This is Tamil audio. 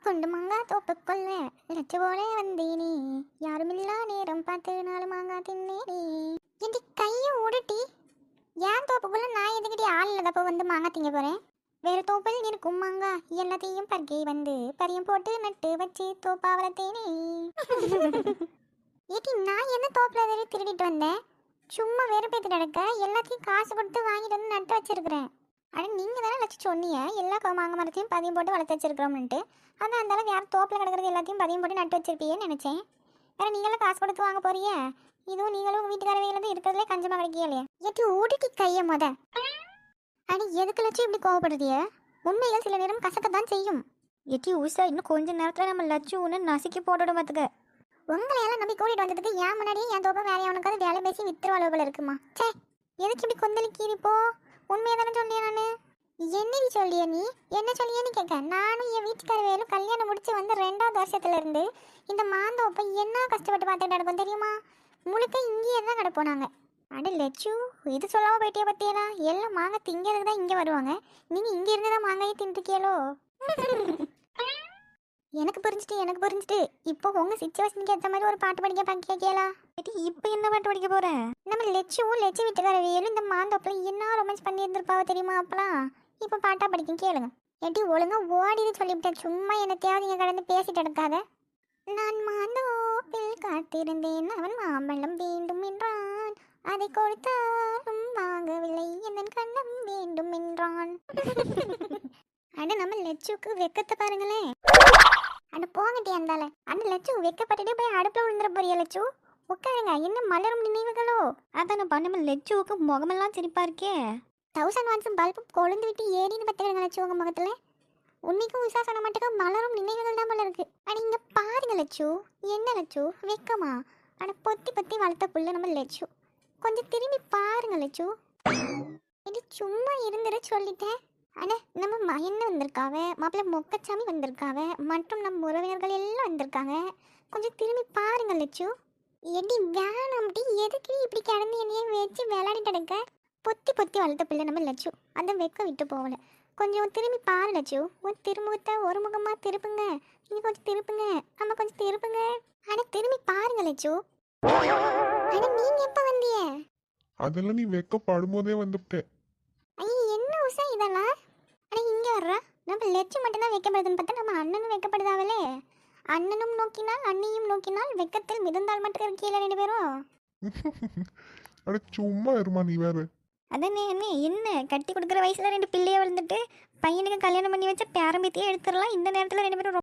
குண்டு மாங்கா தோப்புக்குள்ள லட்ச போல வந்தேனே, யாருமில்லா நேரம் பார்த்து 4 மாங்கா தின்னேனே. என்டி கையை ஓடுட்டி, ஏன் தோப்புக்குள்ள நான் எதுக்கிட்டே ஆள் இல்லாதப்போ வந்து மாங்கா திங்க போறேன்? வேறு தோப்பில் இருக்கும் மாங்கா எல்லாத்தையும் பறிக்கை வந்து பரியம் போட்டு நட்டு வச்சு தோப்பா வளர்த்தேனே. ஏட்டி நான் என்ன தோப்புல வேற திருடிட்டு வந்தேன்? சும்மா வெறுப்பேத்து நடக்க எல்லாத்தையும் காசு கொடுத்து வாங்கிட்டு வந்து நட்டு வச்சிருக்கிறேன். அட நீங்கள் தானே வச்சு சொன்னீங்க எல்லா மாங்காய் மரத்தையும் பதியம் போட்டு வளர்த்து வச்சிருக்கிறோம்னுட்டு. அதான் அந்த அளவுக்கு யாரும் தோப்பில் கிடக்கிறது எல்லாத்தையும் பதியம் போட்டு நட்டு வச்சிருப்பீங்கன்னு நினச்சேன். வேற நீங்களும் காசு கொடுத்து வாங்க போறிய? இதுவும் நீங்களும் உங்கள் வீட்டுக்காரவையிலேருந்து இருக்கிறதுலே கஞ்சமாக கிடைக்கலையே. ஏட்டி ஓடிட்டி கையை அடி எதுக்கு லட்சம் இப்படி கோவப்படுறதிய? உண்மைகள் சில நேரம் கசக்கத்தான் செய்யும். ஏட்டி உஷா, இன்னும் கொஞ்ச நேரத்தில் நம்ம லட்சம் ஒன்று நசுக்கி போட்டுவிடும் பார்த்துக்க. உங்களையெல்லாம் நம்பி கூட்டிகிட்டு வந்ததுக்கு ஏன் முன்னாடியே என் தோப்பை வேற எவனுக்காவது வேலை பேசி வித்துருவாள் போல இருக்குமா? சே, எதுக்கு இப்படி கொந்தளி கீரிப்போ? உண்மையை தானே சொல்லியா? நான் என்னடி சொல்லிய நீ? என்ன சொல்லியேன்னு கேட்க. நானும் என் வீட்டுக்கார வேலும் கல்யாணம் முடிச்சு வந்து 2வது வருஷத்துல இருந்து இந்த மாந்தோப்பை என்ன கஷ்டப்பட்டு பார்த்துட்டு நடக்கும் தெரியுமா? முழுக்க இங்கேயே தான் கிடப்போம் நாங்கள். அட லட்சு, இது சொல்லாமல் போயிட்டே பற்றியலா? எல்லாம் மாங்காய் திங்கிறதுக்கு தான் இங்கே வருவாங்க, நீங்கள் இங்கே இருந்து தான் மாங்காயை தின்றுக்கியலோ? எனக்கு புரிஞ்சுட்டு இப்போ உங்கள் சிச்சுவேஷனுக்கு ஏற்ற மாதிரி ஒரு பாட்டு படிக்க கேட்கலா? இப்போ என்ன பாட்டு படிக்க போகிறேன்? நம்ம லட்சு வீட்டுக்கார வேலும் இந்த மாந்தோப்பில் என்ன ரொமான்ஸ் பண்ணி இருந்திருப்பாவோ தெரியுமா? அப்பலாம் இப்போ பாட்டாக படிக்க கேளுங்க. ஏட்டி ஒழுங்கா ஓடின்னு சொல்லிவிட்டேன், சும்மா என்னத்தையாவது நீங்கள் கடந்து பேசிட்டு எடுக்காத. நான் மாந்தோப்பில் காத்திருந்தேன், அவன் மாம்பழம் வேண்டும் என்றான், அதை கொடுத்தாலும் வாங்கவில்லை, என் கண்ணம் வேண்டும் என்றான். அட நம்ம லட்சுக்கு வெக்கத்தை பாருங்களேன். அட போங்கட்டி அந்தால. அந்த லட்சு வெக்கப்பட்டுட்டு போய் அடுப்புல விழுந்துற போறிய லட்சு? உட்காருங்க, என்ன மலரும் நினைவுகளோ? அதான் நம்ம லட்சுவுக்கு முகமெல்லாம் சிரிப்பா இருக்கே. 1000 வாட்ஸ் பல்பு கொழுந்து விட்டு ஏறின்னு பார்த்துக்கிடுங்க லட்சு உங்க முகத்துல. உன்னைக்கும் உஷா சொன்ன மட்டுக்கு மலரும் நினைவுகள் தான் போல இருக்கு. அட இங்க பாருங்க லட்சு, என்ன லட்சு வெக்கமா? அட பொத்தி வளர்த்த புள்ள நம்ம லட்சு, கொஞ்சம் திரும்பி பாருங்க லட்சு. இது சும்மா இருந்துட சொல்லிட்டேன். ஆனால் நம்ம மயன்னு வந்திருக்காவ, மாப்பிள்ளை மொக்கச்சாமி வந்திருக்காவ, மற்றும் நம்ம உறவினர்கள் எல்லாம் வந்திருக்காங்க. கொஞ்சம் திரும்பி பாருங்க லட்சு. எடி வேணாம்டி, எதுக்கு இப்படி கிடந்து என்னையே வச்சு விளையாடிட்டு எடுக்க? பொத்தி வளர்த்த பிள்ளை நம்ம லட்சு, அந்த வெக்க விட்டு போகல. கொஞ்சம் திரும்பி பாரு லட்சு. ஒரு திருமுகத்தை ஒரு முகமாக திருப்புங்க. நீங்கள் கொஞ்சம் திருப்புங்க, நம்ம கொஞ்சம் திருப்புங்க. ஆனால் திரும்பி பாருங்க லட்சு. ஆனால் நீங்கள் எப்போ வந்தீங்க? அதெல்லாம் நீ வெக்கப்படும் போதே வந்துட்டேன். ஐயோ என்ன உஷா இதெல்லாம்? ஆனால் இங்கே வர்றா நம்ம லட்சு மட்டும்தான் வைக்கப்படுதுன்னு பார்த்தா நம்ம அண்ணனும் வைக்கப்படுதாவலே. அண்ணனும் நோக்கினால் அண்ணியும் நோக்கினால் வெக்கத்தில் மிதந்தால் மட்டும் கீழே 2 பேரும். அட சும்மா இருமா நீ வேற. அதானே அண்ணே, என்ன கட்டி கொடுக்குற வயசுல 2 பிள்ளைய வளர்ந்துட்டு பையனுக்கு கல்யாணம் பண்ணி வச்ச பேரம்பேத்தியே எடுத்துடலாம். இந்த நேரத்தில் 2 பேரும்